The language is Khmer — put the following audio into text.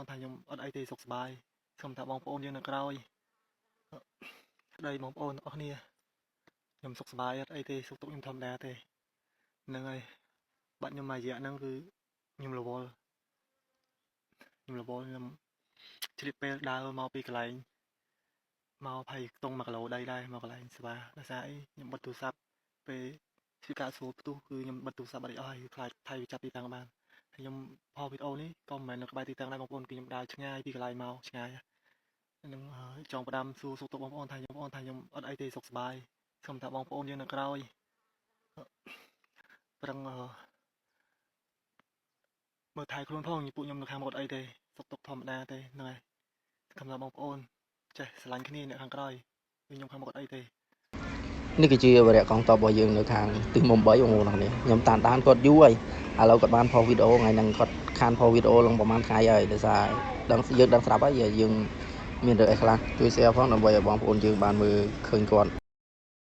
ថាខ្ញុំអត់អីទេសុខសប្បាយសូមថាបងប្អូនយើងនៅក្រោយក្តីបងប្អូនអស់គ្នាខ្ញុំសុខសប្បាយអត់អីទេសុខទុក្ខខ្ញុំធម្មតាទេហ្នឹងហើយបាត់ខ្ញុំមួយរយៈហ្នឹងគឺខ្ញុំរវល់ខ្ញុំជ្រាបពេលដើរមកពីកន្លែងមកភ័យខ្ទង់1 គីឡូដីដែរមកកន្លែងស្វាដោយសារអីខ្ញុំបិទទូរស័ព្ទពេលជាការសួរផ្ទុះគឺខ្ញុំបិទទូរស័ព្ទអត់អស់ហើយខ្លាចថៃវាចាប់ទីតាំងបានហើយខ្ញុំផលវីដេអូនេះក៏មិនមែននៅក្បែរទីតាំងដែរបងប្អូនគឺខ្ញុំដើរឆ្ងាយពីកន្លែងមកឆ្ងាយហ្នឹងចង់ផ្ដាំសួរសុខទុក្ខបងប្អូនថាខ្ញុំអត់អីទេសុខសប្បាយសូមថាបងប្អូនយើងនៅក្រោយប្រឹងមើលថែខ្លួនផងពួកខ្ញុំនៅខាងមុខអត់អីទេសុខទុក្ខធម្មតាទេហ្នឹងហើយសូមថាបងប្អូនចេះស្រឡាញ់គ្នាអ្នកខាងក្រោយខ្ញុំខាងមុខអត់អីទេនេះគឺជាវរៈកងតបរបស់យើងនៅខាងទិសមុំ3បងប្អូនគ្នាខ្ញុំតាមដានគាត់យូរហើយឥឡូវគាត់បានផុសវីដេអូថ្ងៃហ្នឹងគាត់ខានផុសវីដេអូឡើងប្រហែលថ្ងៃហើយដោយសារយើងដឹងស្រាប់ហើយយើងមានរឿងអីខ្លះជួយ share ផងដើម្បីឲ្យបងប្អូនយើងបានមើលឃើញគាត់